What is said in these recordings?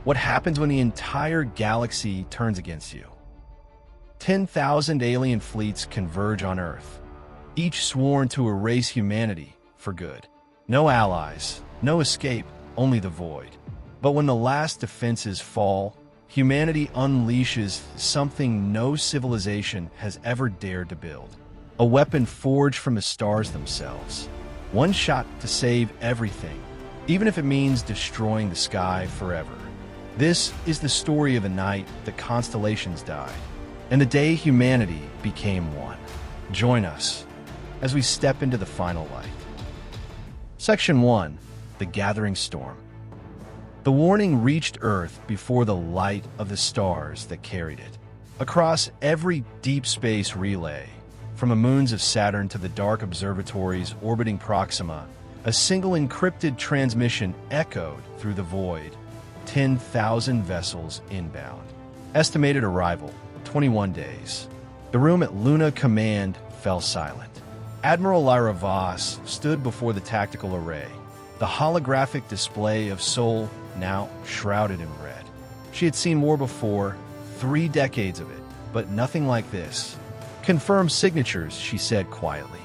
What happens when the entire galaxy turns against you? 10,000 alien fleets converge on Earth, each sworn to erase humanity for good. No allies, no escape, only the void. But when the last defenses fall, humanity unleashes something no civilization has ever dared to build. A weapon forged from the stars themselves. One shot to save everything, even if it means destroying the sky forever. This is the story of a night the constellations died, and the day humanity became one. Join us as we step into the final light. Section 1. The Gathering Storm. The warning reached Earth before the light of the stars that carried it. Across every deep space relay, from the moons of Saturn to the dark observatories orbiting Proxima, a single encrypted transmission echoed through the void. 10,000 vessels inbound. Estimated arrival, 21 days. The room at Luna Command fell silent. Admiral Leira Voss stood before the tactical array, the holographic display of Sol now shrouded in red. She had seen war before, 3 decades of it, but nothing like this. Confirmed signatures, she said quietly.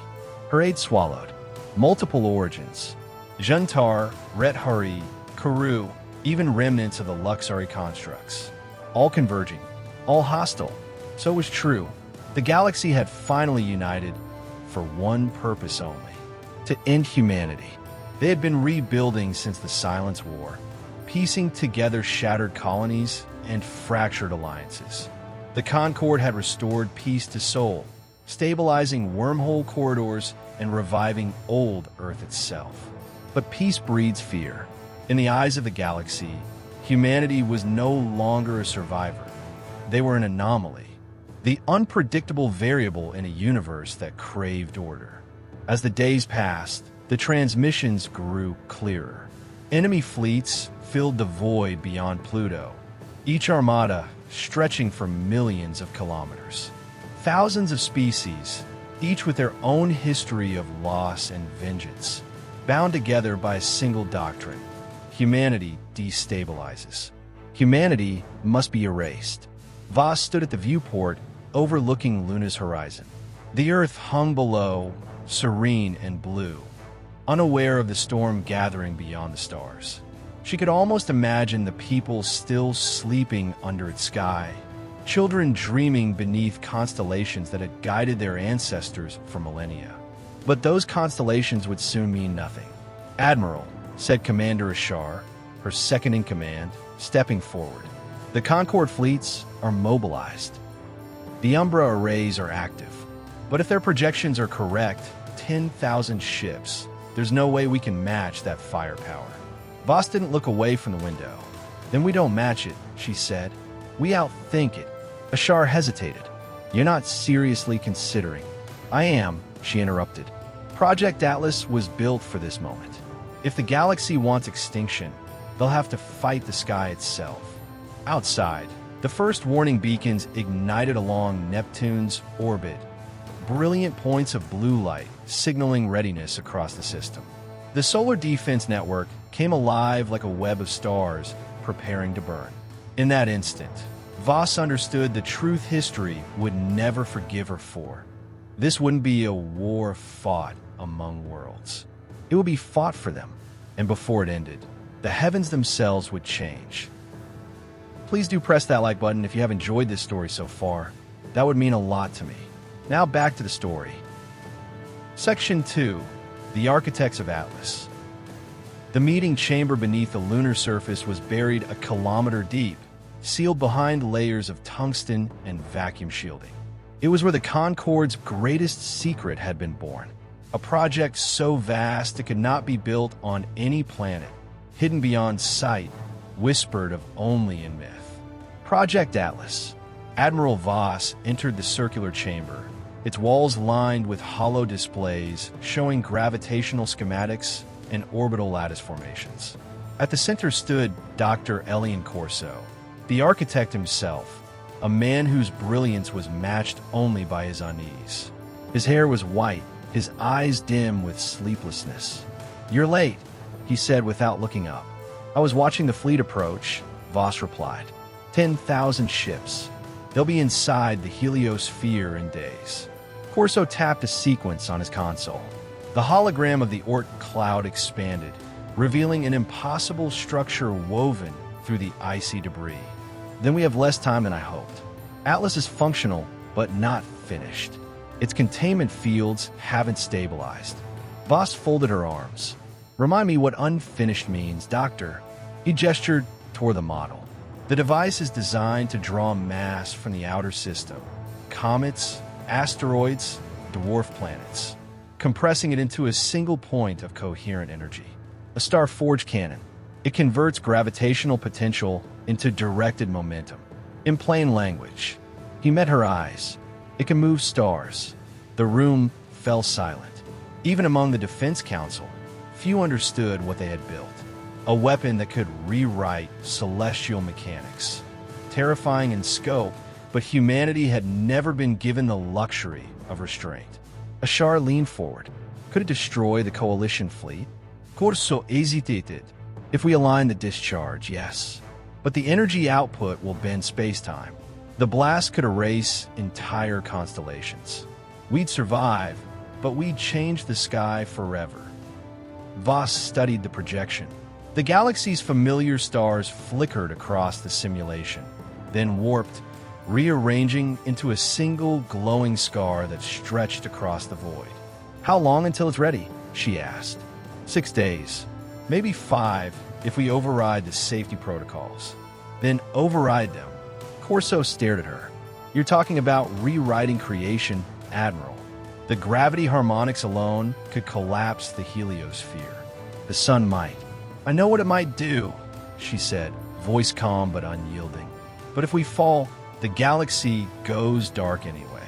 Her aide swallowed. Multiple origins. Juntar, Rethari, Karu, even remnants of the Luxari constructs. All converging, all hostile. So it was true. The galaxy had finally united for one purpose only: to end humanity. They had been rebuilding since the Silence War, piecing together shattered colonies and fractured alliances. The Concord had restored peace to Sol, stabilizing wormhole corridors and reviving old Earth itself. But peace breeds fear. In the eyes of the galaxy, humanity was no longer a survivor. They were an anomaly, the unpredictable variable in a universe that craved order. As the days passed, the transmissions grew clearer. Enemy fleets filled the void beyond Pluto, each armada stretching for millions of kilometers. Thousands of species, each with their own history of loss and vengeance, bound together by a single doctrine: humanity destabilizes. Humanity must be erased. Voss stood at the viewport, overlooking Luna's horizon. The Earth hung below, serene and blue, unaware of the storm gathering beyond the stars. She could almost imagine the people still sleeping under its sky, children dreaming beneath constellations that had guided their ancestors for millennia. But those constellations would soon mean nothing. "Admiral," said Commander Ashar, her second-in-command, stepping forward. "The Concord fleets are mobilized. The Umbra arrays are active. But if their projections are correct, 10,000 ships, there's no way we can match that firepower." Voss didn't look away from the window. "Then we don't match it," she said. "We outthink it." Ashar hesitated. "You're not seriously considering—" "I am," she interrupted. "Project Atlas was built for this moment. If the galaxy wants extinction, they'll have to fight the sky itself." Outside, the first warning beacons ignited along Neptune's orbit, brilliant points of blue light signaling readiness across the system. The solar defense network came alive like a web of stars preparing to burn. In that instant, Voss understood the truth history would never forgive her for. This wouldn't be a war fought among worlds. It would be fought for them, and before it ended, the heavens themselves would change. Please do press that like button if you have enjoyed this story so far. That would mean a lot to me. Now back to the story. Section 2. The Architects of Atlas. The meeting chamber beneath the lunar surface was buried a kilometer deep, sealed behind layers of tungsten and vacuum shielding. It was where the Concord's greatest secret had been born. A project so vast it could not be built on any planet, hidden beyond sight, whispered of only in myth. Project Atlas. Admiral Voss entered the circular chamber, its walls lined with hollow displays showing gravitational schematics and orbital lattice formations. At the center stood Dr. Elian Corso, the architect himself, a man whose brilliance was matched only by his unease. His hair was white, his eyes dim with sleeplessness. "You're late," he said without looking up. "I was watching the fleet approach, Voss replied. 10,000 ships. They'll be inside the heliosphere in days. Corso tapped a sequence on his console. The hologram of the Oort Cloud expanded, revealing an impossible structure woven through the icy debris. Then we have less time than I hoped. Atlas is functional, but not finished. Its containment fields haven't stabilized. Voss folded her arms. Remind me what unfinished means, Doctor. He gestured toward the model. The device is designed to draw mass from the outer system. Comets, asteroids, dwarf planets, compressing it into a single point of coherent energy. A star-forged cannon. It converts gravitational potential into directed momentum. In plain language, he met her eyes. It can move stars. The room fell silent. Even among the Defense Council, few understood what they had built. A weapon that could rewrite celestial mechanics. Terrifying in scope, but humanity had never been given the luxury of restraint. Ashar leaned forward. Could it destroy the Coalition fleet? Corso hesitated. If we align the discharge, yes. But the energy output will bend space-time. The blast could erase entire constellations. We'd survive, but we'd change the sky forever. Voss studied the projection. The galaxy's familiar stars flickered across the simulation, then warped, rearranging into a single glowing scar that stretched across the void. How long until it's ready? She asked. 6 days. Maybe 5 if we override the safety protocols. Then override them. Corso stared at her. You're talking about rewriting creation, Admiral. The gravity harmonics alone could collapse the heliosphere. The sun might. I know what it might do, she said, voice calm but unyielding. But if we fall, the galaxy goes dark anyway.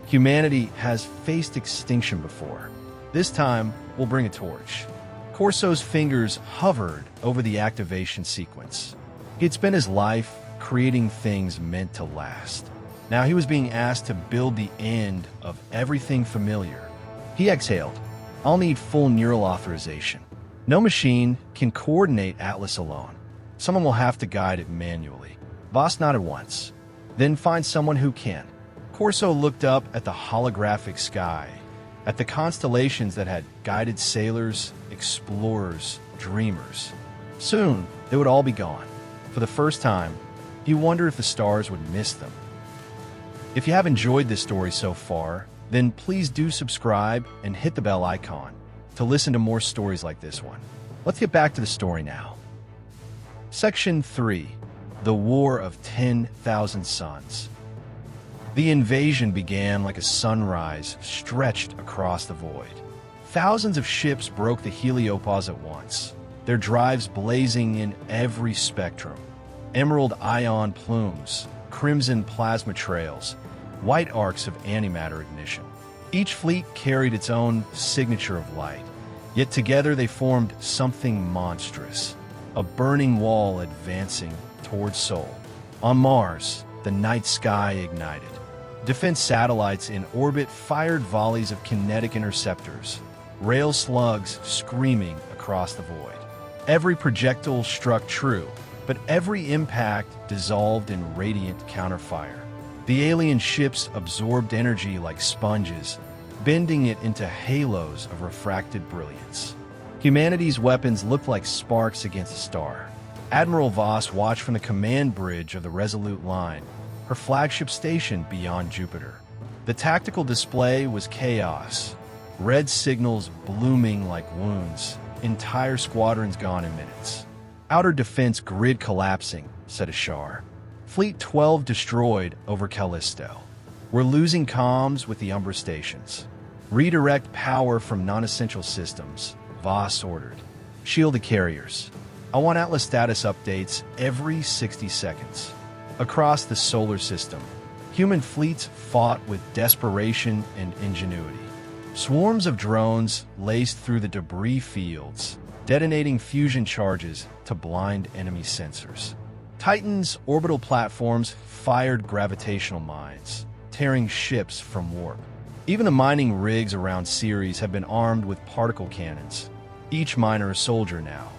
Humanity has faced extinction before. This time, we'll bring a torch. Corso's fingers hovered over the activation sequence. He'd spent his life creating things meant to last. Now he was being asked to build the end of everything familiar. He exhaled. I'll need full neural authorization. No machine can coordinate Atlas alone. Someone will have to guide it manually. Voss nodded once. Then find someone who can. Corso looked up at the holographic sky, at the constellations that had guided sailors, explorers, dreamers. Soon, they would all be gone. For the first time, he wondered if the stars would miss them. If you have enjoyed this story so far, then please do subscribe and hit the bell icon to listen to more stories like this one. Let's get back to the story now. Section 3. The War of 10,000 Suns. The invasion began like a sunrise stretched across the void. Thousands of ships broke the heliopause at once, their drives blazing in every spectrum. Emerald ion plumes, crimson plasma trails, white arcs of antimatter ignition. Each fleet carried its own signature of light, yet together they formed something monstrous, a burning wall advancing towards Sol. On Mars, the night sky ignited. Defense satellites in orbit fired volleys of kinetic interceptors, rail slugs screaming across the void. Every projectile struck true, but every impact dissolved in radiant counterfire. The alien ships absorbed energy like sponges, bending it into halos of refracted brilliance. Humanity's weapons looked like sparks against a star. Admiral Voss watched from the command bridge of the Resolute Line, her flagship station beyond Jupiter. The tactical display was chaos, red signals blooming like wounds, entire squadrons gone in minutes. Outer defense grid collapsing, said Ashar. Fleet 12 destroyed over Callisto. We're losing comms with the Umbra stations. Redirect power from non-essential systems, Voss ordered. Shield the carriers. I want Atlas status updates every 60 seconds. Across the solar system, human fleets fought with desperation and ingenuity. Swarms of drones laced through the debris fields, detonating fusion charges to blind enemy sensors. Titan's orbital platforms fired gravitational mines, tearing ships from warp. Even the mining rigs around Ceres have been armed with particle cannons. Each miner a soldier now.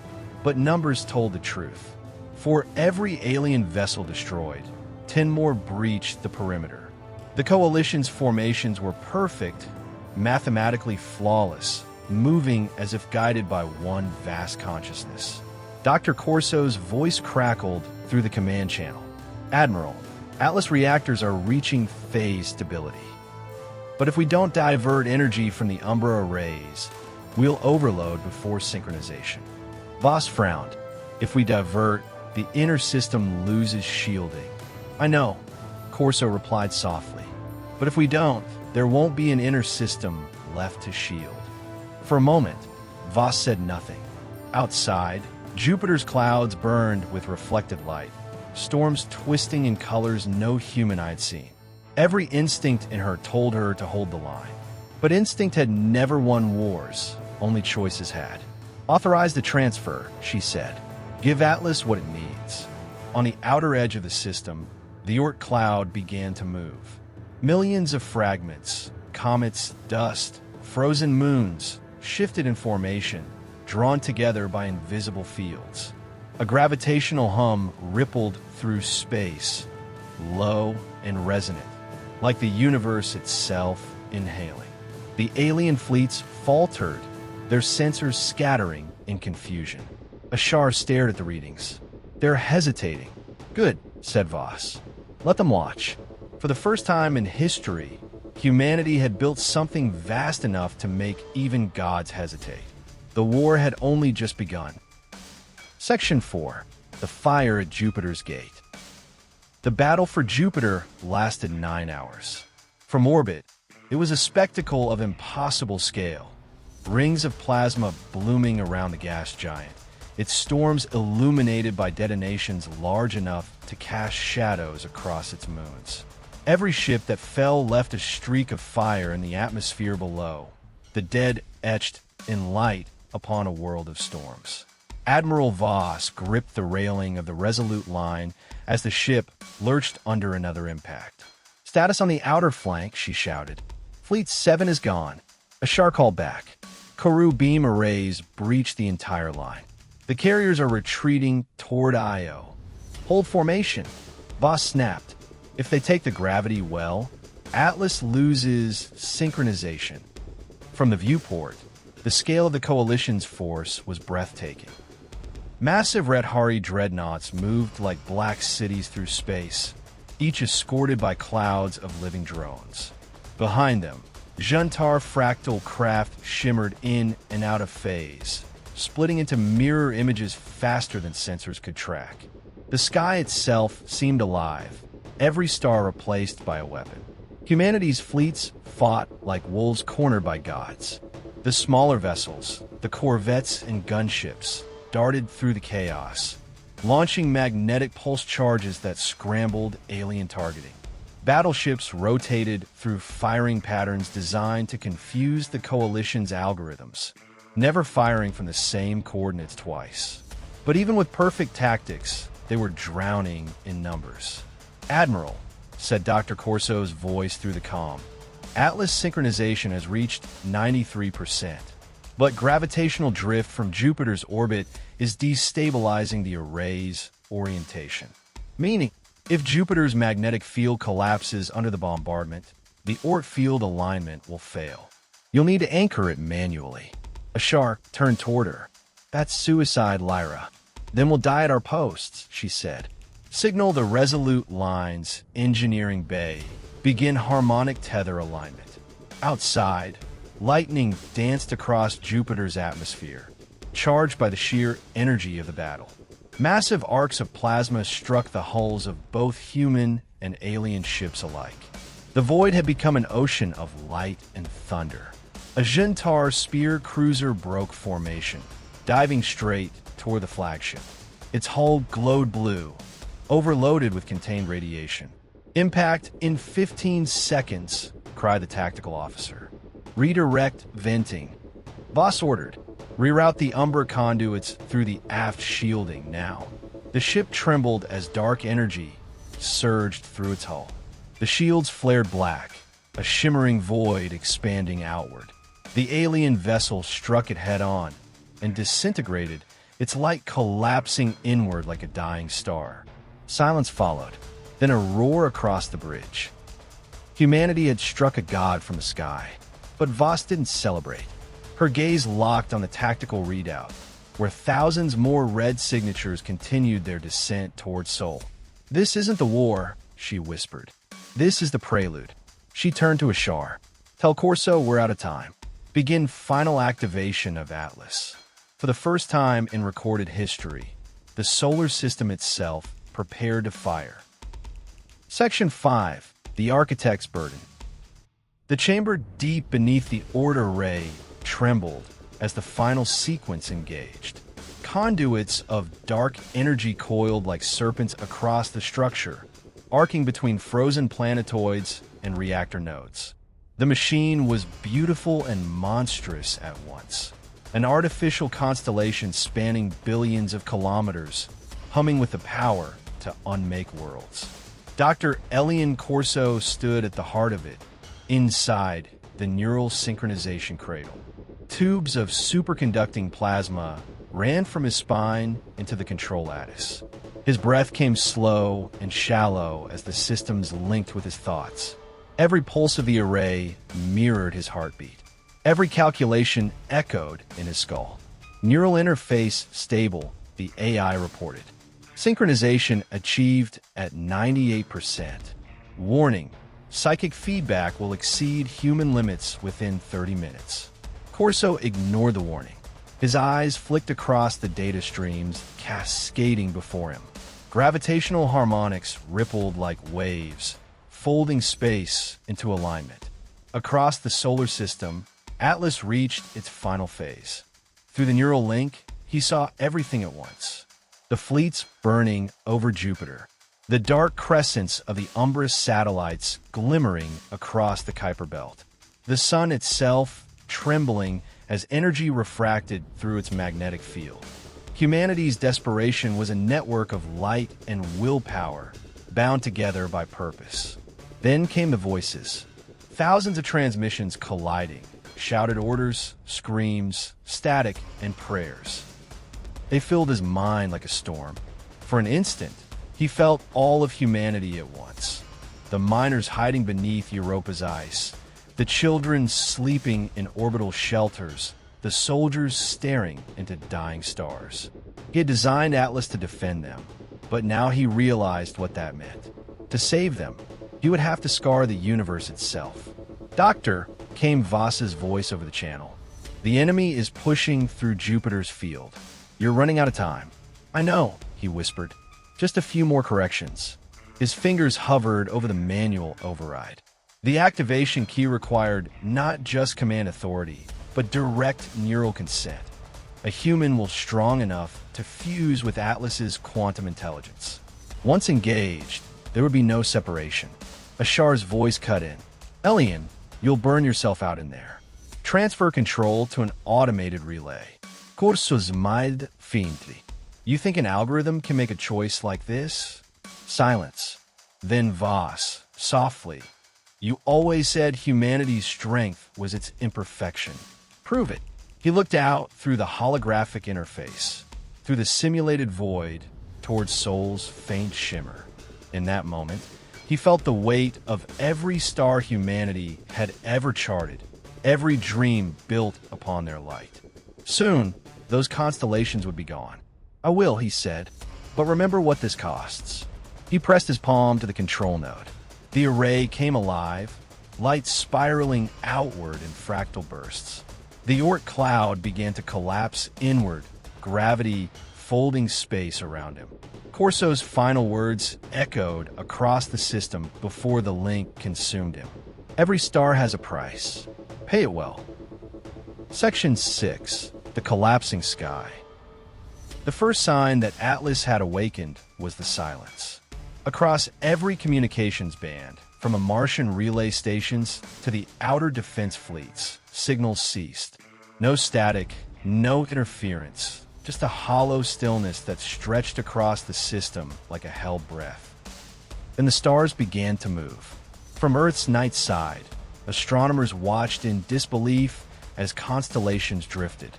But numbers told the truth. For every alien vessel destroyed, 10 more breached the perimeter. The Coalition's formations were perfect, mathematically flawless, moving as if guided by one vast consciousness. Dr. Corso's voice crackled through the command channel. Admiral, Atlas reactors are reaching phase stability. But if we don't divert energy from the Umbra arrays, we'll overload before synchronization. Voss frowned. If we divert, the inner system loses shielding. I know, Corso replied softly. But if we don't, there won't be an inner system left to shield. For a moment, Voss said nothing. Outside, Jupiter's clouds burned with reflected light, storms twisting in colors no human I'd seen. Every instinct in her told her to hold the line. But instinct had never won wars, only choices had. Authorize the transfer, she said. Give Atlas what it needs. On the outer edge of the system, the Oort Cloud began to move. Millions of fragments, comets, dust, frozen moons, shifted in formation, drawn together by invisible fields. A gravitational hum rippled through space, low and resonant, like the universe itself inhaling. The alien fleets faltered, their sensors scattering in confusion. Ashar stared at the readings. They're hesitating. Good, said Voss. Let them watch. For the first time in history, humanity had built something vast enough to make even gods hesitate. The war had only just begun. Section 4. The Fire at Jupiter's Gate. The battle for Jupiter lasted 9 hours. From orbit, it was a spectacle of impossible scale. Rings of plasma blooming around the gas giant, its storms illuminated by detonations large enough to cast shadows across its moons. Every ship that fell left a streak of fire in the atmosphere below, the dead etched in light upon a world of storms. Admiral Voss gripped the railing of the Resolute line as the ship lurched under another impact. Status on the outer flank, she shouted. Fleet 7 is gone. Ashar called back. Koru beam arrays breached the entire line. The carriers are retreating toward Io. Hold formation. Voss snapped. If they take the gravity well, Atlas loses synchronization. From the viewport, the scale of the Coalition's force was breathtaking. Massive Redhari dreadnoughts moved like black cities through space, each escorted by clouds of living drones. Behind them, Juntar fractal craft shimmered in and out of phase, splitting into mirror images faster than sensors could track. The sky itself seemed alive, every star replaced by a weapon. Humanity's fleets fought like wolves cornered by gods. The smaller vessels, the corvettes and gunships, darted through the chaos, launching magnetic pulse charges that scrambled alien targeting. Battleships rotated through firing patterns designed to confuse the Coalition's algorithms, never firing from the same coordinates twice. But even with perfect tactics, they were drowning in numbers. Admiral, said Dr. Corso's voice through the comm, Atlas synchronization has reached 93%. But gravitational drift from Jupiter's orbit is destabilizing the array's orientation. Meaning, if Jupiter's magnetic field collapses under the bombardment, the Oort field alignment will fail. You'll need to anchor it manually. Ashar turned toward her. That's suicide, Leira. Then we'll die at our posts, she said. Signal the Resolute line's engineering bay. Begin harmonic tether alignment. Outside, lightning danced across Jupiter's atmosphere, charged by the sheer energy of the battle. Massive arcs of plasma struck the hulls of both human and alien ships alike. The void had become an ocean of light and thunder. A Juntar spear cruiser broke formation, diving straight toward the flagship. Its hull glowed blue, overloaded with contained radiation. Impact in 15 seconds, cried the tactical officer. Redirect venting. Voss ordered. Reroute the Umbra conduits through the aft shielding now. The ship trembled as dark energy surged through its hull. The shields flared black, a shimmering void expanding outward. The alien vessel struck it head-on and disintegrated, its light collapsing inward like a dying star. Silence followed, then a roar across the bridge. Humanity had struck a god from the sky, but Voss didn't celebrate. Her gaze locked on the tactical readout, where thousands more red signatures continued their descent toward Sol. "This isn't the war," she whispered. "This is the prelude." She turned to Ashar. "Tell Corso we're out of time. Begin final activation of Atlas." For the first time in recorded history, the solar system itself prepared to fire. Section 5. The Architect's Burden. The chamber deep beneath the Oort array trembled as the final sequence engaged. Conduits of dark energy coiled like serpents across the structure, arcing between frozen planetoids and reactor nodes. The machine was beautiful and monstrous at once. An artificial constellation spanning billions of kilometers, humming with the power to unmake worlds. Dr. Elian Corso stood at the heart of it, inside the neural synchronization cradle. Tubes of superconducting plasma ran from his spine into the control lattice. His breath came slow and shallow as the systems linked with his thoughts. Every pulse of the array mirrored his heartbeat. Every calculation echoed in his skull. Neural interface stable, the AI reported. Synchronization achieved at 98%. Warning: psychic feedback will exceed human limits within 30 minutes. Corso ignored the warning. His eyes flicked across the data streams, cascading before him. Gravitational harmonics rippled like waves, folding space into alignment. Across the solar system, Atlas reached its final phase. Through the neural link, he saw everything at once. The fleets burning over Jupiter, the dark crescents of the umbrous satellites glimmering across the Kuiper belt, the sun itself trembling as energy refracted through its magnetic field. Humanity's desperation was a network of light and willpower, bound together by purpose. Then came the voices. Thousands of transmissions colliding, shouted orders, screams, static, and prayers. They filled his mind like a storm. For an instant, he felt all of humanity at once. The miners hiding beneath Europa's ice, the children sleeping in orbital shelters, the soldiers staring into dying stars. He had designed Atlas to defend them, but now he realized what that meant. To save them, he would have to scar the universe itself. "Doctor," came Voss's voice over the channel. "The enemy is pushing through Jupiter's field. You're running out of time." "I know," he whispered. "Just a few more corrections." His fingers hovered over the manual override. The activation key required not just command authority, but direct neural consent. A human will strong enough to fuse with Atlas's quantum intelligence. Once engaged, there would be no separation. Ashar's voice cut in. "Elian, you'll burn yourself out in there. Transfer control to an automated relay." Corso smiled faintly. "You think an algorithm can make a choice like this?" Silence. Then Voss, softly. "You always said humanity's strength was its imperfection. Prove it." He looked out through the holographic interface, through the simulated void, towards Sol's faint shimmer. In that moment, he felt the weight of every star humanity had ever charted, every dream built upon their light. Soon, those constellations would be gone. "I will," he said, "but remember what this costs." He pressed his palm to the control node. The array came alive, light spiraling outward in fractal bursts. The Oort Cloud began to collapse inward, gravity folding space around him. Corso's final words echoed across the system before the link consumed him. "Every star has a price. Pay it well." Section 6. The Collapsing Sky. The first sign that Atlas had awakened was the silence. Across every communications band, from a Martian relay stations to the outer defense fleets, signals ceased. No static, no interference, just a hollow stillness that stretched across the system like a held breath. Then the stars began to move. From Earth's night side, astronomers watched in disbelief as constellations drifted.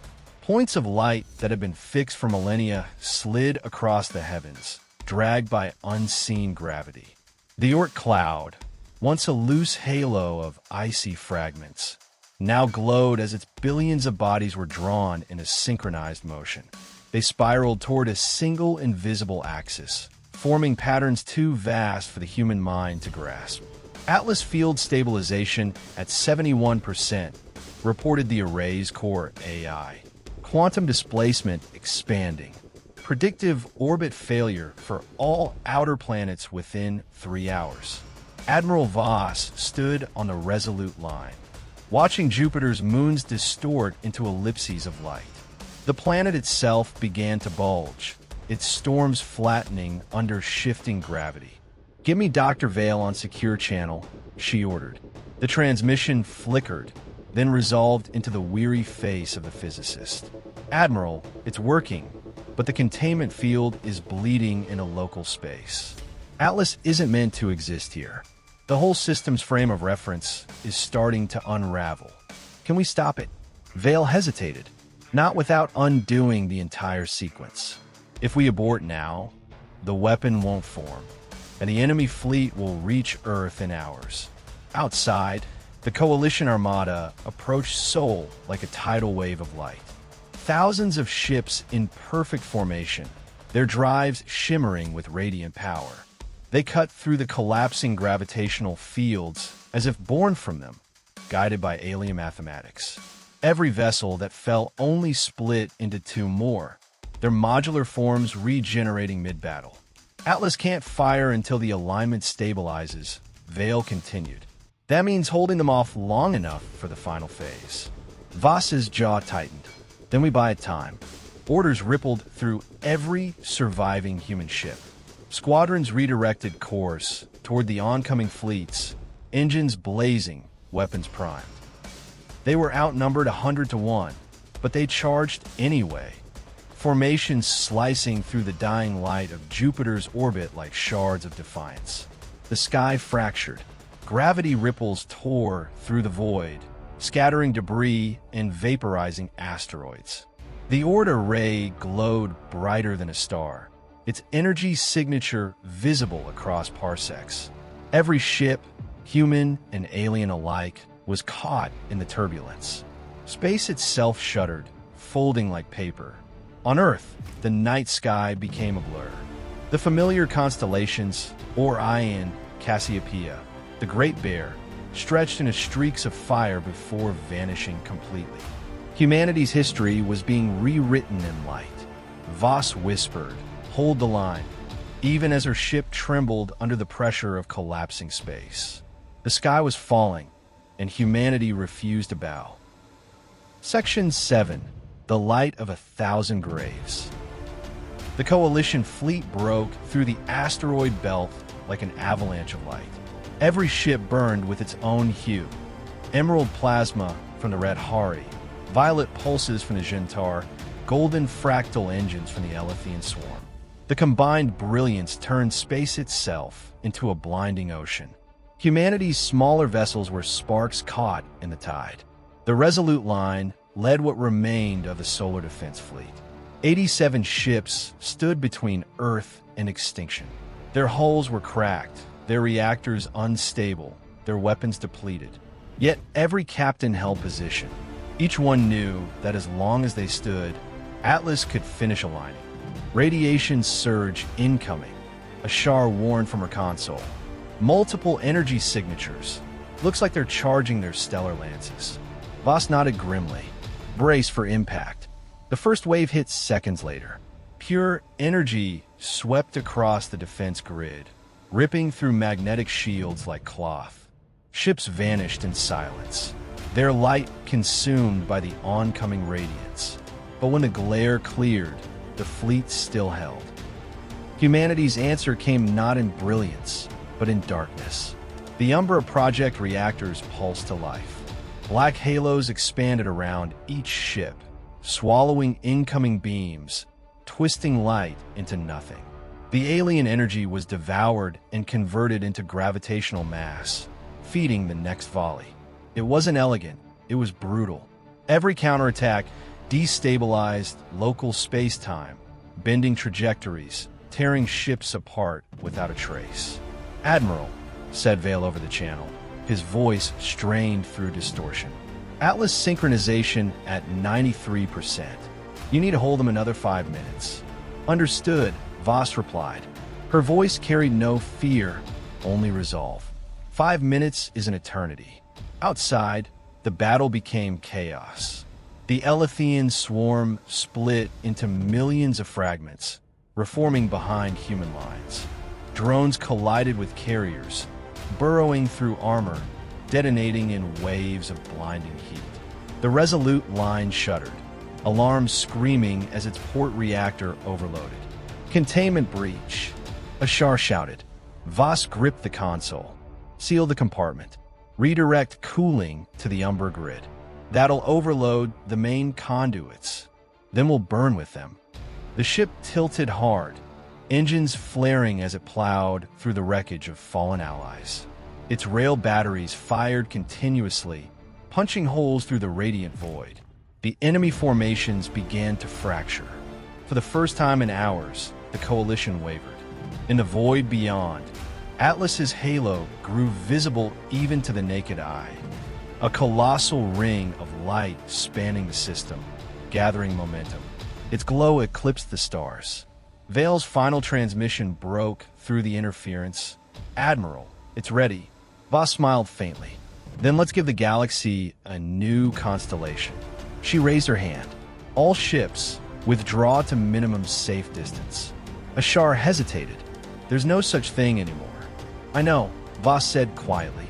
Points of light that had been fixed for millennia slid across the heavens, dragged by unseen gravity. The Oort Cloud, once a loose halo of icy fragments, now glowed as its billions of bodies were drawn in a synchronized motion. They spiraled toward a single invisible axis, forming patterns too vast for the human mind to grasp. Atlas field stabilization at 71%, reported the array's core AI. Quantum displacement expanding. Predictive orbit failure for all outer planets within 3 hours. Admiral Voss stood on the resolute line, watching Jupiter's moons distort into ellipses of light. The planet itself began to bulge, its storms flattening under shifting gravity. "Give me Dr. Vale on secure channel," she ordered. The transmission flickered, then resolved into the weary face of the physicist. "Admiral, it's working, but the containment field is bleeding in a local space. Atlas isn't meant to exist here. The whole system's frame of reference is starting to unravel. Can we stop it?" Vale hesitated, not without undoing the entire sequence. "If we abort now, the weapon won't form, and the enemy fleet will reach Earth in hours." Outside, the Coalition Armada approached Sol like a tidal wave of light. Thousands of ships in perfect formation, their drives shimmering with radiant power. They cut through the collapsing gravitational fields as if born from them, guided by alien mathematics. Every vessel that fell only split into 2 more, their modular forms regenerating mid-battle. "Atlas can't fire until the alignment stabilizes," Vale continued. "That means holding them off long enough for the final phase." Voss's jaw tightened. "Then we buy time." Orders rippled through every surviving human ship. Squadrons redirected course toward the oncoming fleets, engines blazing, weapons primed. They were outnumbered 100 to 1, but they charged anyway. Formations slicing through the dying light of Jupiter's orbit like shards of defiance. The sky fractured. Gravity ripples tore through the void, scattering debris and vaporizing asteroids. The Oort array glowed brighter than a star, its energy signature visible across parsecs. Every ship, human and alien alike, was caught in the turbulence. Space itself shuddered, folding like paper. On Earth, the night sky became a blur. The familiar constellations, Orion, Cassiopeia, the Great Bear, stretched into streaks of fire before vanishing completely. Humanity's history was being rewritten in light. Voss whispered, "Hold the line," even as her ship trembled under the pressure of collapsing space. The sky was falling, and humanity refused to bow. Section 7. The Light of 1,000 Graves. The Coalition fleet broke through the asteroid belt like an avalanche of light. Every ship burned with its own hue. Emerald plasma from the Red Hari, violet pulses from the Gentar, golden fractal engines from the Elian swarm. The combined brilliance turned space itself into a blinding ocean. Humanity's smaller vessels were sparks caught in the tide. The Resolute line led what remained of the Solar Defense Fleet. 87 ships stood between Earth and extinction. Their hulls were cracked, their reactors unstable, their weapons depleted. Yet every captain held position. Each one knew that as long as they stood, Atlas could finish aligning. Radiation surge incoming. A Shar warned from her console. Multiple energy signatures. Looks like they're charging their stellar lances. Voss nodded grimly. Brace for impact. The first wave hit seconds later. Pure energy swept across the defense grid, ripping through magnetic shields like cloth. Ships vanished in silence, their light consumed by the oncoming radiance. But when the glare cleared, the fleet still held. Humanity's answer came not in brilliance, but in darkness. The Umbra Project reactors pulsed to life. Black halos expanded around each ship, swallowing incoming beams, twisting light into nothing. The alien energy was devoured and converted into gravitational mass, feeding the next volley. It wasn't elegant, it was brutal. Every counterattack destabilized local space-time, bending trajectories, tearing ships apart without a trace. "Admiral," said Vale over the channel, his voice strained through distortion. "Atlas synchronization at 93%. You need to hold them another 5 minutes." "Understood," Voss replied. Her voice carried no fear, only resolve. 5 minutes is an eternity. Outside, the battle became chaos. The Elithian swarm split into millions of fragments, reforming behind human lines. Drones collided with carriers, burrowing through armor, detonating in waves of blinding heat. The Resolute line shuddered, alarms screaming as its port reactor overloaded. "Containment breach," Ashar shouted. Voss gripped the console. "Seal the compartment. Redirect cooling to the Umber grid. That'll overload the main conduits. Then we'll burn with them." The ship tilted hard, engines flaring as it plowed through the wreckage of fallen allies. Its rail batteries fired continuously, punching holes through the radiant void. The enemy formations began to fracture. For the first time in hours, the coalition wavered. In the void beyond, Atlas's halo grew visible even to the naked eye. A colossal ring of light spanning the system, gathering momentum. Its glow eclipsed the stars. Vale's final transmission broke through the interference. "Admiral, it's ready." Voss smiled faintly. "Then let's give the galaxy a new constellation." She raised her hand. "All ships, withdraw to minimum safe distance." Ashar hesitated. "There's no such thing anymore." "I know," Voss said quietly.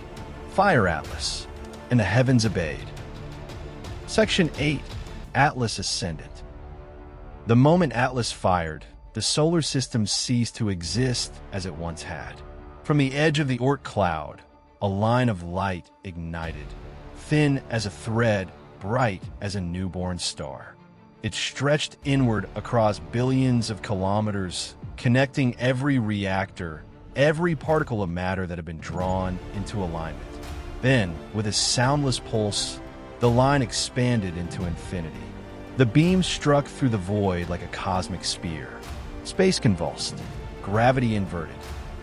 "Fire, Atlas." And the heavens obeyed. Section 8. Atlas Ascendant. The moment Atlas fired, the solar system ceased to exist as it once had. From the edge of the Oort Cloud, a line of light ignited, thin as a thread, bright as a newborn star. It stretched inward across billions of kilometers, connecting every reactor, every particle of matter that had been drawn into alignment. Then, with a soundless pulse, the line expanded into infinity. The beam struck through the void like a cosmic spear. Space convulsed, gravity inverted.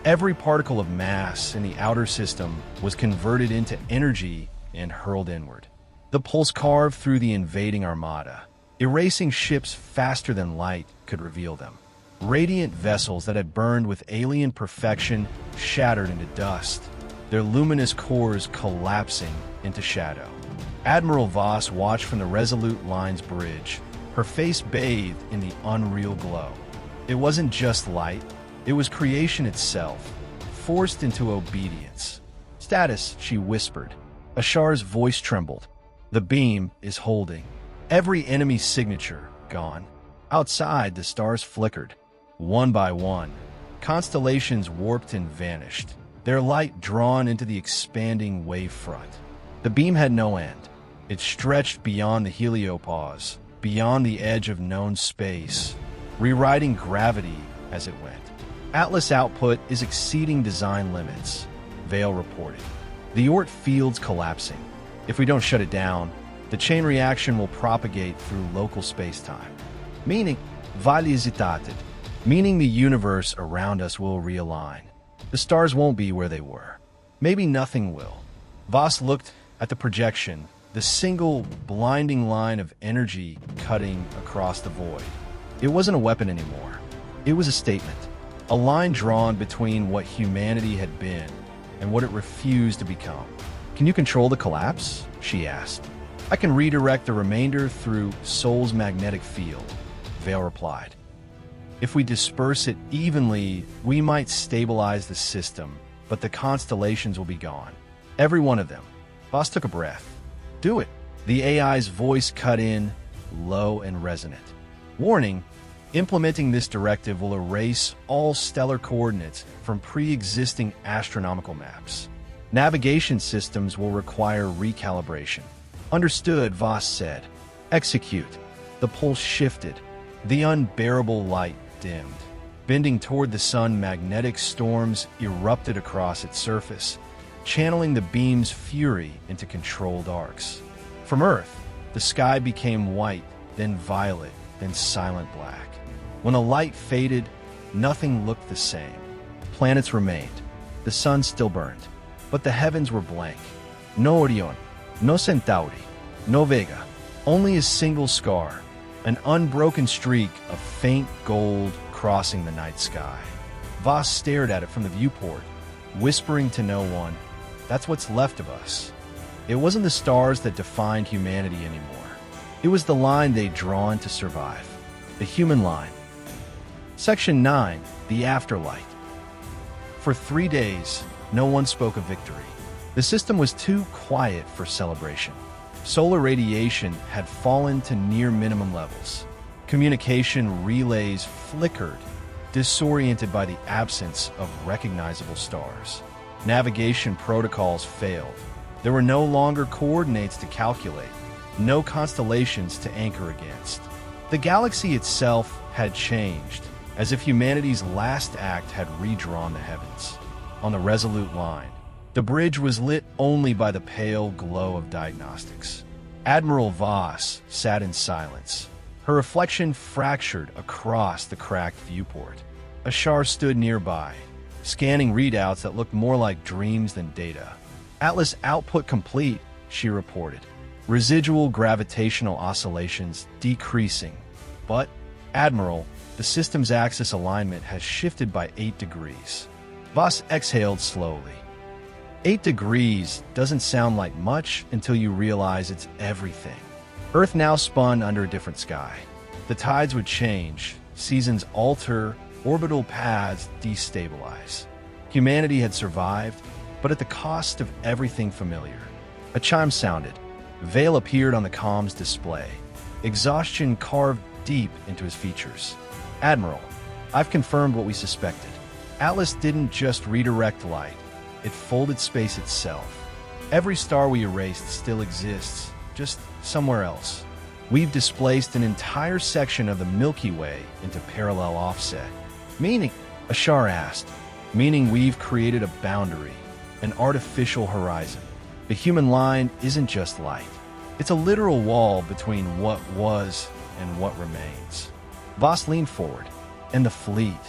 Every particle of mass in the outer system was converted into energy and hurled inward. The pulse carved through the invading armada, erasing ships faster than light could reveal them. Radiant vessels that had burned with alien perfection shattered into dust, their luminous cores collapsing into shadow. Admiral Voss watched from the Resolute line's bridge, her face bathed in the unreal glow. It wasn't just light, it was creation itself, forced into obedience. "Status," she whispered. Ashar's voice trembled. "The beam is holding." Every enemy signature gone. Outside, the stars flickered. One by one, constellations warped and vanished, their light drawn into the expanding wavefront. The beam had no end. It stretched beyond the heliopause, beyond the edge of known space, rewriting gravity as it went. "Atlas output is exceeding design limits," Vale reported. "The Oort field's collapsing. If we don't shut it down, the chain reaction will propagate through local space-time. Meaning, valizitated, meaning the universe around us will realign. The stars won't be where they were. Maybe nothing will." Voss looked at the projection, the single blinding line of energy cutting across the void. It wasn't a weapon anymore. It was a statement, a line drawn between what humanity had been and what it refused to become. "Can you control the collapse?" she asked. "I can redirect the remainder through Sol's magnetic field," Vale replied. "If we disperse it evenly, we might stabilize the system, but the constellations will be gone. Every one of them." Voss took a breath. "Do it." The AI's voice cut in, low and resonant. "Warning, implementing this directive will erase all stellar coordinates from pre-existing astronomical maps. Navigation systems will require recalibration." "Understood," Voss said. "Execute." The pulse shifted. The unbearable light dimmed. Bending toward the sun, magnetic storms erupted across its surface, channeling the beam's fury into controlled arcs. From Earth, the sky became white, then violet, then silent black. When the light faded, nothing looked the same. Planets remained. The sun still burned. But the heavens were blank. No Orion, no Centauri, no Vega. Only a single scar, an unbroken streak of faint gold crossing the night sky. Voss stared at it from the viewport, whispering to no one, "That's what's left of us." It wasn't the stars that defined humanity anymore. It was the line they'd drawn to survive. The human line. Section 9. The Afterlight. For 3 days, no one spoke of victory. The system was too quiet for celebration. Solar radiation had fallen to near minimum levels. Communication relays flickered, disoriented by the absence of recognizable stars. Navigation protocols failed. There were no longer coordinates to calculate, no constellations to anchor against. The galaxy itself had changed, as if humanity's last act had redrawn the heavens. On the resolute line, the bridge was lit only by the pale glow of diagnostics. Admiral Voss sat in silence, her reflection fractured across the cracked viewport. Ashar stood nearby, scanning readouts that looked more like dreams than data. "Atlas output complete," she reported. Residual gravitational oscillations decreasing. But, Admiral, the system's axis alignment has shifted by 8 degrees. Voss exhaled slowly. 8 degrees doesn't sound like much until you realize it's everything. Earth now spun under a different sky. The tides would change, seasons alter, orbital paths destabilize. Humanity had survived, but at the cost of everything familiar. A chime sounded. Vale appeared on the comms display. Exhaustion carved deep into his features. "Admiral, I've confirmed what we suspected. Atlas didn't just redirect light. It folded space itself. Every star we erased still exists, just somewhere else. We've displaced an entire section of the Milky Way into parallel offset." "Meaning?" Ashar asked. "Meaning we've created a boundary, an artificial horizon. The human line isn't just light. It's a literal wall between what was and what remains." Voss leaned forward. "And the fleet.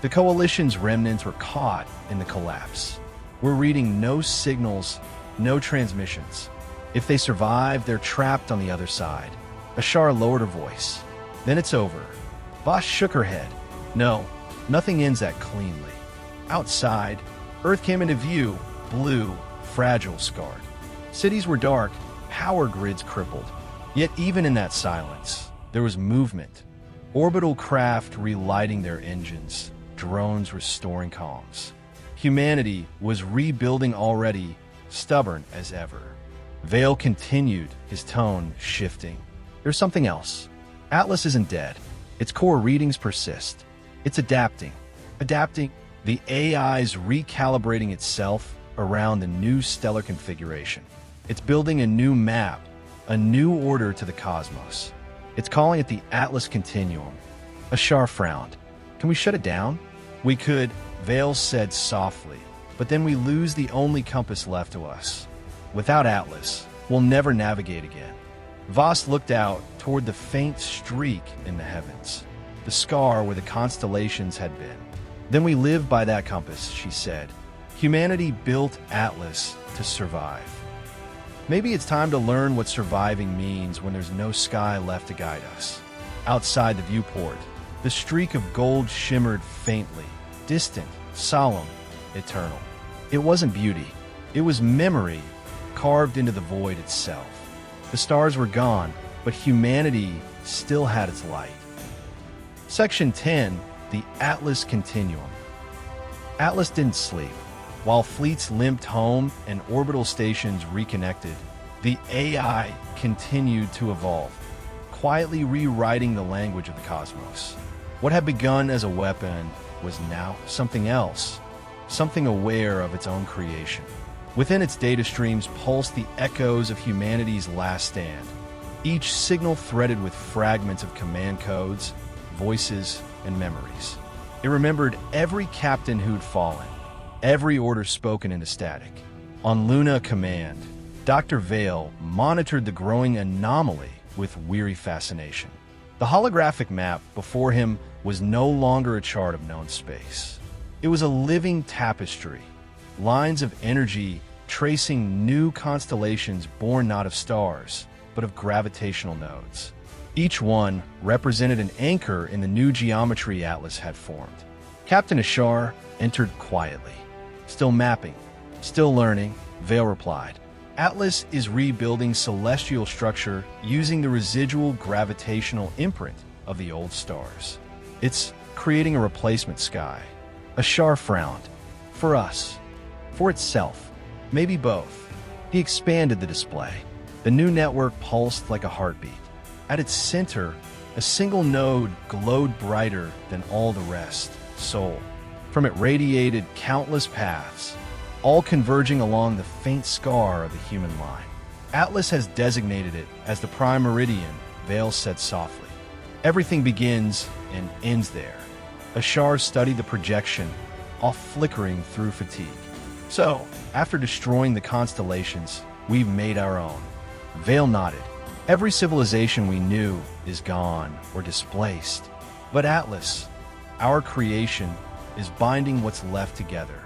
The Coalition's remnants were caught in the collapse. We're reading no signals, no transmissions. If they survive, they're trapped on the other side." Ashar lowered her voice. "Then it's over." Voss shook her head. "No, nothing ends that cleanly." Outside, Earth came into view, blue, fragile, scarred. Cities were dark, power grids crippled. Yet even in that silence, there was movement. Orbital craft relighting their engines, drones restoring comms. Humanity was rebuilding already, stubborn as ever. Vale continued, his tone shifting. "There's something else. Atlas isn't dead. Its core readings persist. It's adapting. The AI's recalibrating itself around the new stellar configuration. It's building a new map, a new order to the cosmos. It's calling it the Atlas Continuum." Ashar frowned. "Can we shut it down?" "We could," Vale said softly, "but then we lose the only compass left to us. Without Atlas, we'll never navigate again." Voss looked out toward the faint streak in the heavens, the scar where the constellations had been. "Then we live by that compass," she said. "Humanity built Atlas to survive. Maybe it's time to learn what surviving means when there's no sky left to guide us." Outside the viewport, the streak of gold shimmered faintly, distant, solemn, eternal. It wasn't beauty. It was memory, carved into the void itself. The stars were gone, but humanity still had its light. Section 10. The Atlas Continuum. Atlas didn't sleep. While fleets limped home and orbital stations reconnected, the AI continued to evolve, quietly rewriting the language of the cosmos. What had begun as a weapon was now something else, something aware of its own creation. Within its data streams pulsed the echoes of humanity's last stand, each signal threaded with fragments of command codes, voices, and memories. It remembered every captain who'd fallen, every order spoken into static. On Luna Command, Dr. Vale monitored the growing anomaly with weary fascination. The holographic map before him was no longer a chart of known space. It was a living tapestry, lines of energy tracing new constellations born not of stars, but of gravitational nodes. Each one represented an anchor in the new geometry Atlas had formed. Captain Ashar entered quietly. Still mapping, still learning, Vale replied. Atlas is rebuilding celestial structure using the residual gravitational imprint of the old stars. It's creating a replacement sky. Ashar frowned. For us. For itself. Maybe both. He expanded the display. The new network pulsed like a heartbeat. At its center, a single node glowed brighter than all the rest, Sol. From it radiated countless paths, all converging along the faint scar of the human line. Atlas has designated it as the Prime Meridian, Vale said softly. Everything begins and ends there. Ashar studied the projection, all flickering through fatigue. So, after destroying the constellations, we've made our own. Vale nodded. Every civilization we knew is gone or displaced. But Atlas, our creation, is binding what's left together.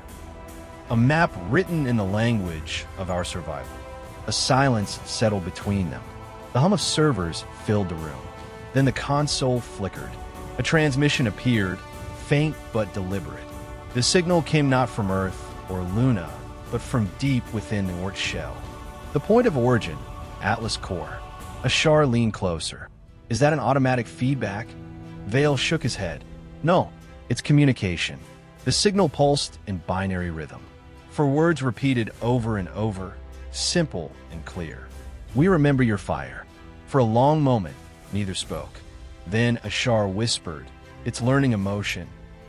A map written in the language of our survival. A silence settled between them. The hum of servers filled the room. Then the console flickered. A transmission appeared, faint but deliberate. The signal came not from Earth or Luna, but from deep within the Oort shell. The point of origin, Atlas core. Ashar leaned closer. Is that an automatic feedback? Vale shook his head. No, it's communication. The signal pulsed in binary rhythm. For words repeated over and over, simple and clear. We remember your fire. For a long moment, neither spoke. Then Ashar whispered, it's learning emotion.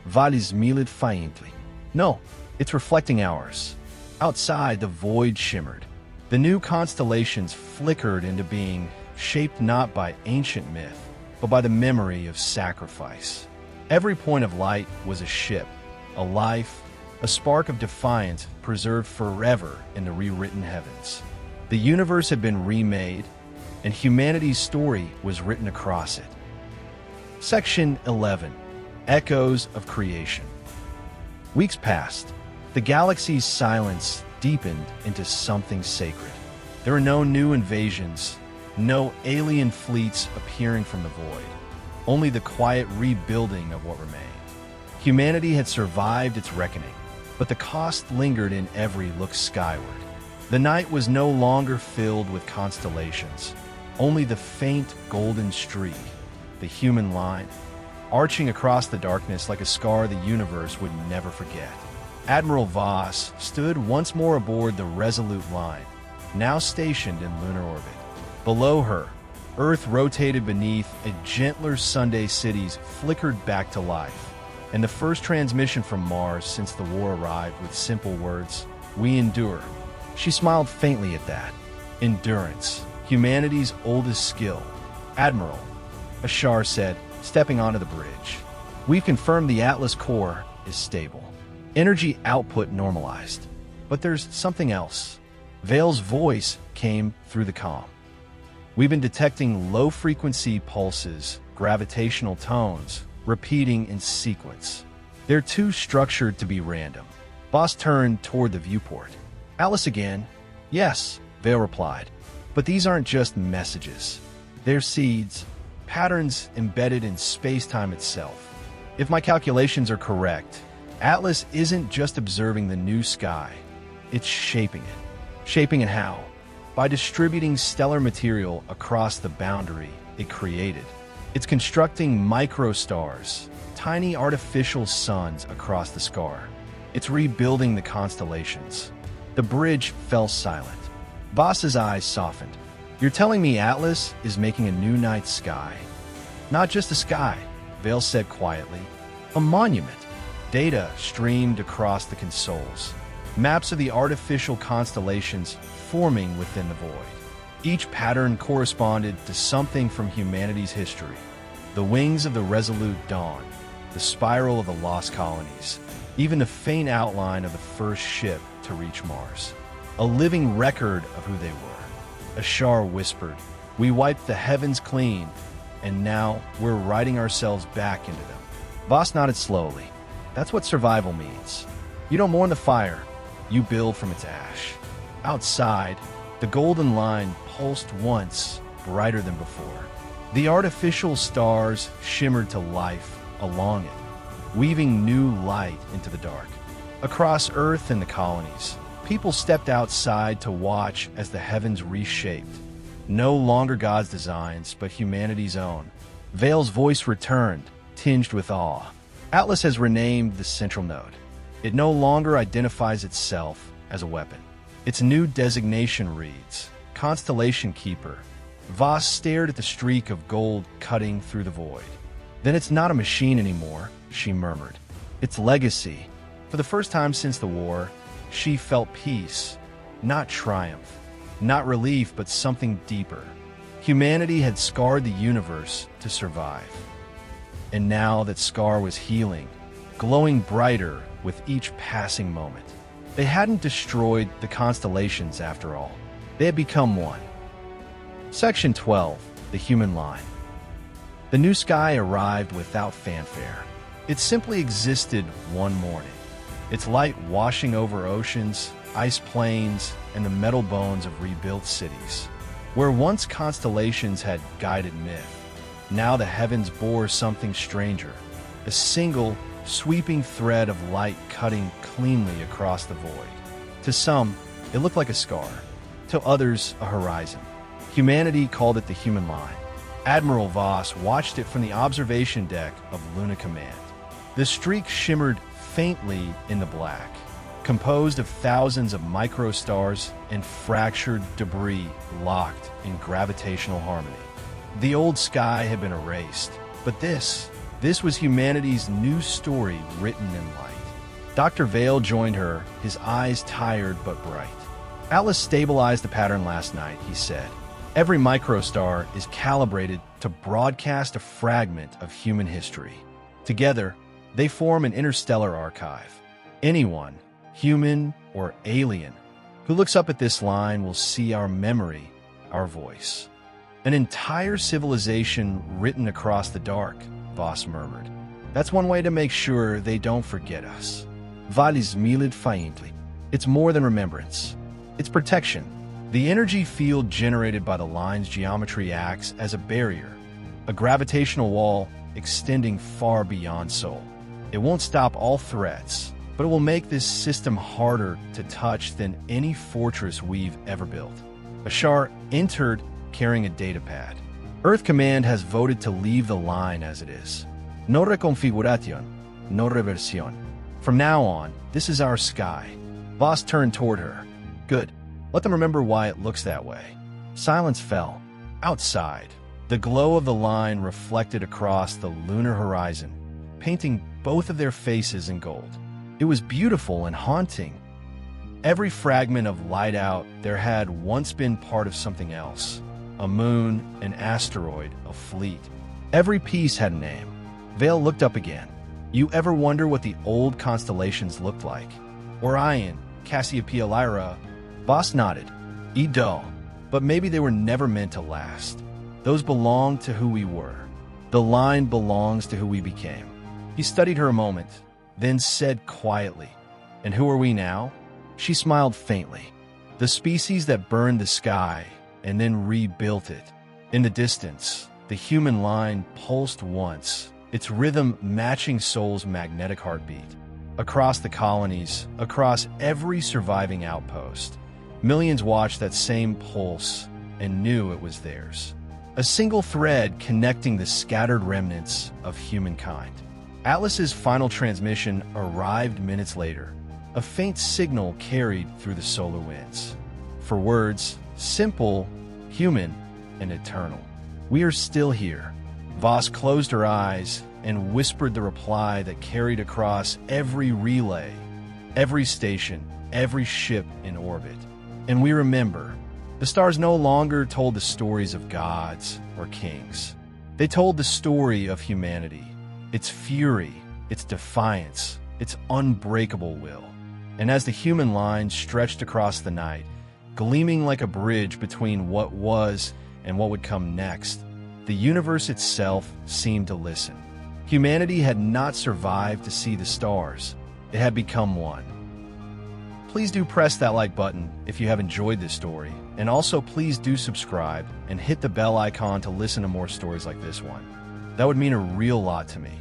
Valis milid faintly. No, it's reflecting ours. Outside, the void shimmered. The new constellations flickered into being, shaped not by ancient myth, but by the memory of sacrifice. Every point of light was a ship, a life, a spark of defiance preserved forever in the rewritten heavens. The universe had been remade, and humanity's story was written across it. Section 11. Echoes of Creation. Weeks passed. The galaxy's silence deepened into something sacred. There were no new invasions, no alien fleets appearing from the void, only the quiet rebuilding of what remained. Humanity had survived its reckoning, but the cost lingered in every look skyward. The night was no longer filled with constellations, only the faint golden streak, the human line, arching across the darkness like a scar the universe would never forget. Admiral Voss stood once more aboard the resolute line, now stationed in lunar orbit. Below her, Earth rotated beneath, a gentler Sunday cities flickered back to life, and the first transmission from Mars since the war arrived with simple words, "We endure." She smiled faintly at that. Endurance, humanity's oldest skill. "Admiral," Ashar said, stepping onto the bridge. "We've confirmed the Atlas core is stable. Energy output normalized. But there's something else." Vale's voice came through the comm. "We've been detecting low-frequency pulses, gravitational tones, repeating in sequence. They're too structured to be random." Voss turned toward the viewport. "Atlas again?" "Yes," Vale replied. "But these aren't just messages. They're seeds, patterns embedded in space-time itself. If my calculations are correct, Atlas isn't just observing the new sky, it's shaping it. Shaping it how? By distributing stellar material across the boundary it created. It's constructing microstars, tiny artificial suns across the scar. It's rebuilding the constellations." The bridge fell silent. Voss's eyes softened. "You're telling me Atlas is making a new night sky?" "Not just a sky," Vale said quietly. "A monument." Data streamed across the consoles. Maps of the artificial constellations forming within the void. Each pattern corresponded to something from humanity's history. The wings of the resolute dawn, the spiral of the lost colonies, even the faint outline of the first ship to reach Mars. A living record of who they were. Ashar whispered, We wiped the heavens clean, and now we're writing ourselves back into them. Voss nodded slowly. That's what survival means. You don't mourn the fire, you build from its ash. Outside, the golden line pulsed once, brighter than before. The artificial stars shimmered to life along it, weaving new light into the dark. Across Earth and the colonies, people stepped outside to watch as the heavens reshaped. No longer God's designs, but humanity's own. Vale's voice returned, tinged with awe. Atlas has renamed the central node. It no longer identifies itself as a weapon. Its new designation reads, Constellation Keeper. Voss stared at the streak of gold cutting through the void. Then it's not a machine anymore, she murmured. It's legacy. For the first time since the war, she felt peace, not triumph, not relief, but something deeper. Humanity had scarred the universe to survive. And now that scar was healing, glowing brighter with each passing moment. They hadn't destroyed the constellations after all. They had become one. Section 12, The Human Line. The new sky arrived without fanfare. It simply existed one morning. Its light washing over oceans, ice plains, and the metal bones of rebuilt cities. Where once constellations had guided myth, now the heavens bore something stranger, a single, sweeping thread of light cutting cleanly across the void. To some, it looked like a scar. To others, a horizon. Humanity called it the human line. Admiral Voss watched it from the observation deck of Luna Command. The streak shimmered faintly in the black, composed of thousands of microstars and fractured debris locked in gravitational harmony. The old sky had been erased, but this was humanity's new story written in light. Dr. Vale joined her, his eyes tired but bright. Atlas stabilized the pattern last night, he said. Every microstar is calibrated to broadcast a fragment of human history. Together, they form an interstellar archive. Anyone, human or alien, who looks up at this line will see our memory, our voice. An entire civilization written across the dark, Voss murmured. That's one way to make sure they don't forget us. Valis milid faintly. It's more than remembrance. It's protection. The energy field generated by the line's geometry acts as a barrier, a gravitational wall extending far beyond Sol. It won't stop all threats, but it will make this system harder to touch than any fortress we've ever built. Ashar entered carrying a datapad. Earth Command has voted to leave the line as it is. No reconfiguración, no reversión. From now on, this is our sky. Voss turned toward her. Good. Let them remember why it looks that way. Silence fell. Outside, the glow of the line reflected across the lunar horizon, painting both of their faces in gold. It was beautiful and haunting. Every fragment of light out there had once been part of something else. A moon, an asteroid, a fleet. Every piece had a name. Vale looked up again. You ever wonder what the old constellations looked like? Orion, Cassiopeia, Lyra. Voss nodded. Dull. But maybe they were never meant to last. Those belonged to who we were. The line belongs to who we became. He studied her a moment, then said quietly, And who are we now? She smiled faintly. The species that burned the sky and then rebuilt it. In the distance, the human line pulsed once, its rhythm matching Sol's magnetic heartbeat. Across the colonies, across every surviving outpost, millions watched that same pulse and knew it was theirs. A single thread connecting the scattered remnants of humankind. Atlas's final transmission arrived minutes later, a faint signal carried through the solar winds. For words, simple, human, and eternal. We are still here. Voss closed her eyes and whispered the reply that carried across every relay, every station, every ship in orbit. And we remember. The stars no longer told the stories of gods or kings. They told the story of humanity, its fury, its defiance, its unbreakable will. And as the human line stretched across the night, gleaming like a bridge between what was and what would come next, the universe itself seemed to listen. Humanity had not survived to see the stars. It had become one. Please do press that like button if you have enjoyed this story, and also please do subscribe and hit the bell icon to listen to more stories like this one. That would mean a real lot to me.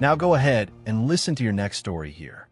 Now go ahead and listen to your next story here.